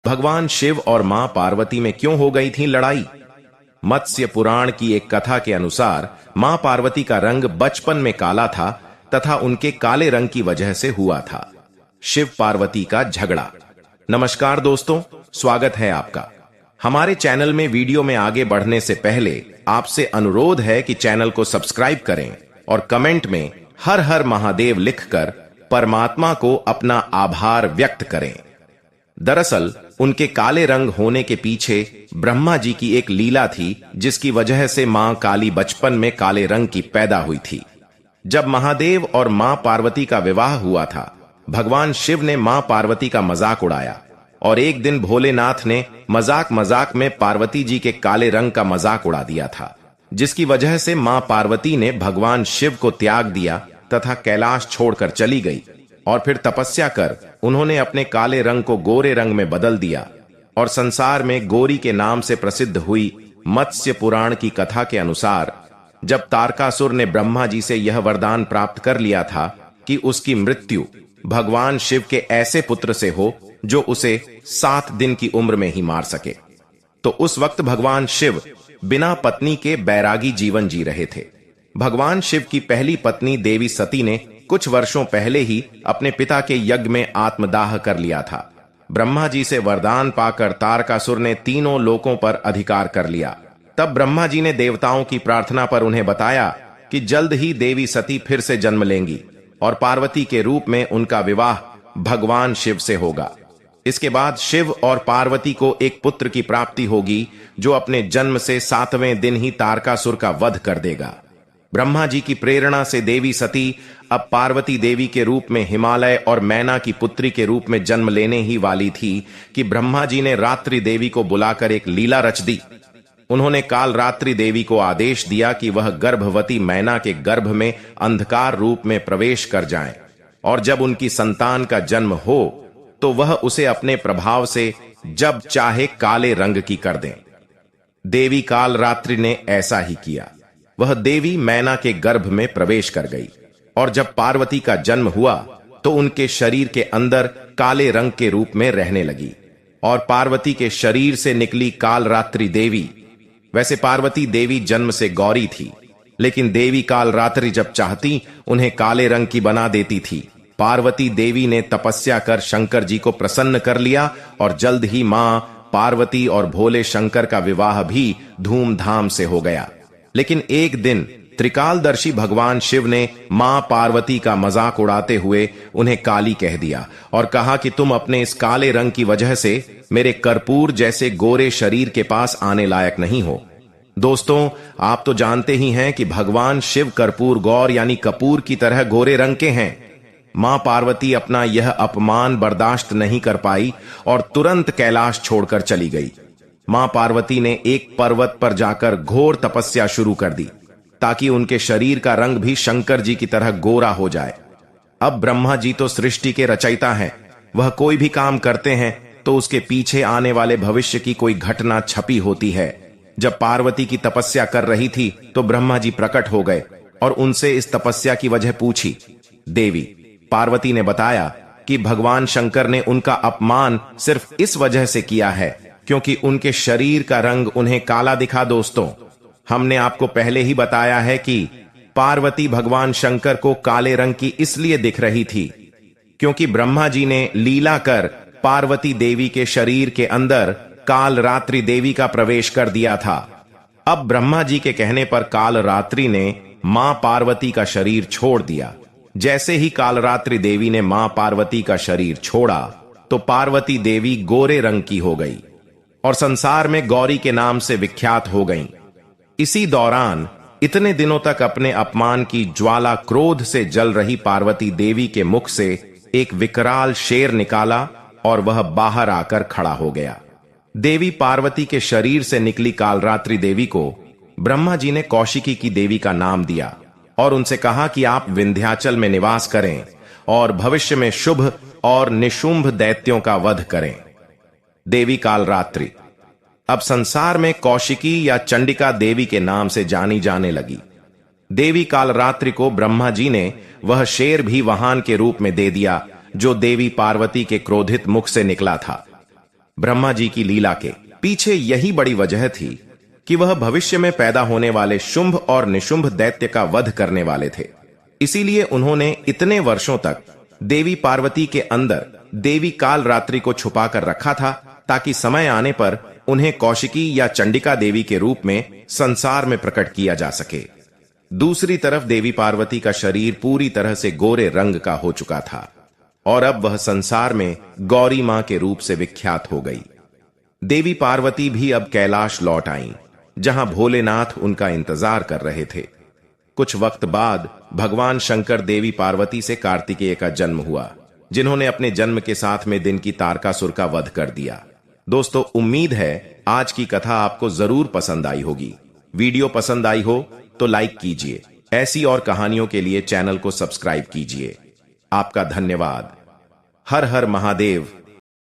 भगवान शिव और मां पार्वती में क्यों हो गई थी लड़ाई। मत्स्य पुराण की एक कथा के अनुसार मां पार्वती का रंग बचपन में काला था तथा उनके काले रंग की वजह से हुआ था शिव पार्वती का झगड़ा। नमस्कार दोस्तों, स्वागत है आपका हमारे चैनल में। वीडियो में आगे बढ़ने से पहले आपसे अनुरोध है कि चैनल को सब्सक्राइब करें और कमेंट में हर हर महादेव लिखकर परमात्मा को अपना आभार व्यक्त करें। दरअसल उनके काले रंग होने के पीछे ब्रह्मा जी की एक लीला थी, जिसकी वजह से मां काली बचपन में काले रंग की पैदा हुई थी। जब महादेव और मां पार्वती का विवाह हुआ था, भगवान शिव ने मां पार्वती का मजाक उड़ाया और एक दिन भोलेनाथ ने मजाक में पार्वती जी के काले रंग का मजाक उड़ा दिया था, जिसकी वजह से मां पार्वती ने भगवान शिव को त्याग दिया तथा कैलाश छोड़कर चली गई और फिर तपस्या कर उन्होंने अपने काले रंग को गोरे रंग में बदल दिया। और संसार में गौरी के नाम से प्रसिद्ध हुई मत्स्य पुराण की कथा के अनुसार जब तारकासुर ने ब्रह्मा जी से यह वरदान प्राप्त कर लिया था कि उसकी मृत्यु भगवान शिव के ऐसे पुत्र से हो जो उसे 7 दिन की उम्र में ही मार सके, तो उस वक्त भगवान शिव बिना पत्नी के बैरागी जीवन जी रहे थे। भगवान शिव की पहली पत्नी देवी सती ने कुछ वर्षों पहले ही अपने पिता के यज्ञ में आत्मदाह कर लिया था। ब्रह्मा जी से वरदान पाकर तारकासुर ने तीनों लोकों पर अधिकार कर लिया। तब ब्रह्मा जी ने देवताओं की प्रार्थना पर उन्हें बताया कि जल्द ही देवी सती फिर से जन्म लेंगी और पार्वती के रूप में उनका विवाह भगवान शिव से होगा। इसके बाद शिव और पार्वती को एक पुत्र की प्राप्ति होगी जो अपने जन्म से 7वें दिन ही तारकासुर का वध कर देगा। ब्रह्मा जी की प्रेरणा से देवी सती अब पार्वती देवी के रूप में हिमालय और मैना की पुत्री के रूप में जन्म लेने ही वाली थी कि ब्रह्मा जी ने रात्रि देवी को बुलाकर एक लीला रच दी। उन्होंने काल रात्रि देवी को आदेश दिया कि वह गर्भवती मैना के गर्भ में अंधकार रूप में प्रवेश कर जाएं और जब उनकी संतान का जन्म हो तो वह उसे अपने प्रभाव से जब चाहे काले रंग की कर दें। देवी काल रात्रि ने ऐसा ही किया। वह देवी मैना के गर्भ में प्रवेश कर गई और जब पार्वती का जन्म हुआ तो उनके शरीर के अंदर काले रंग के रूप में रहने लगी और पार्वती के शरीर से निकली काल रात्रि देवी। वैसे पार्वती देवी जन्म से गौरी थी, लेकिन देवी काल रात्रि जब चाहती उन्हें काले रंग की बना देती थी। पार्वती देवी ने तपस्या कर शंकर जी को प्रसन्न कर लिया और जल्द ही मां पार्वती और भोले शंकर का विवाह भी धूमधाम से हो गया। लेकिन एक दिन त्रिकालदर्शी भगवान शिव ने मां पार्वती का मजाक उड़ाते हुए उन्हें काली कह दिया और कहा कि तुम अपने इस काले रंग की वजह से मेरे कर्पूर जैसे गोरे शरीर के पास आने लायक नहीं हो। दोस्तों, आप तो जानते ही हैं कि भगवान शिव कर्पूर गौर यानी कपूर की तरह गोरे रंग के हैं। मां पार्वती अपना यह अपमान बर्दाश्त नहीं कर पाई और तुरंत कैलाश छोड़कर चली गई। मां पार्वती ने एक पर्वत पर जाकर घोर तपस्या शुरू कर दी ताकि उनके शरीर का रंग भी शंकर जी की तरह गोरा हो जाए। अब ब्रह्मा जी तो सृष्टि के रचयिता हैं, वह कोई भी काम करते हैं तो उसके पीछे आने वाले भविष्य की कोई घटना छपी होती है। जब पार्वती की तपस्या कर रही थी तो ब्रह्मा जी प्रकट हो गए और उनसे इस तपस्या की वजह पूछी। देवी पार्वती ने बताया कि भगवान शंकर ने उनका अपमान सिर्फ इस वजह से किया है क्योंकि उनके शरीर का रंग उन्हें काला दिखा। दोस्तों, हमने आपको पहले ही बताया है कि पार्वती भगवान शंकर को काले रंग की इसलिए दिख रही थी क्योंकि ब्रह्मा जी ने लीला कर पार्वती देवी के शरीर के अंदर काल रात्रि देवी का प्रवेश कर दिया था। अब ब्रह्मा जी के कहने पर काल रात्रि ने मां पार्वती का शरीर छोड़ दिया। जैसे ही काल रात्रि देवी ने मां पार्वती का शरीर छोड़ा तो पार्वती देवी गोरे रंग की हो गई और संसार में गौरी के नाम से विख्यात हो गईं। इसी दौरान इतने दिनों तक अपने अपमान की ज्वाला क्रोध से जल रही पार्वती देवी के मुख से एक विकराल शेर निकाला और वह बाहर आकर खड़ा हो गया। देवी पार्वती के शरीर से निकली कालरात्रि देवी को ब्रह्मा जी ने कौशिकी की देवी का नाम दिया और उनसे कहा कि आप विंध्याचल में निवास करें और भविष्य में शुभ और निशुंभ दैत्यों का वध करें। देवी कालरात्रि अब संसार में कौशिकी या चंडिका देवी के नाम से जानी जाने लगी। देवी कालरात्रि को ब्रह्मा जी ने वह शेर भी वाहन के रूप में दे दिया जो देवी पार्वती के क्रोधित मुख से निकला था। ब्रह्मा जी की लीला के पीछे यही बड़ी वजह थी कि वह भविष्य में पैदा होने वाले शुंभ और निशुंभ दैत्य का वध करने वाले थे। इसीलिए उन्होंने इतने वर्षों तक देवी पार्वती के अंदर देवी काल रात्रि को छुपा कर रखा था, ताकि समय आने पर उन्हें कौशिकी या चंडिका देवी के रूप में संसार में प्रकट किया जा सके। दूसरी तरफ देवी पार्वती का शरीर पूरी तरह से गोरे रंग का हो चुका था और अब वह संसार में गौरी मां के रूप से विख्यात हो गई। देवी पार्वती भी अब कैलाश लौट आईं, जहां भोलेनाथ उनका इंतजार कर रहे थे। कुछ वक्त बाद भगवान शंकर देवी पार्वती से कार्तिकेय का जन्म हुआ, जिन्होंने अपने जन्म के साथ में दिन की तारकासुर का वध कर दिया। दोस्तों, उम्मीद है आज की कथा आपको जरूर पसंद आई होगी। वीडियो पसंद आई हो तो लाइक कीजिए। ऐसी और कहानियों के लिए चैनल को सब्सक्राइब कीजिए। आपका धन्यवाद। हर हर महादेव।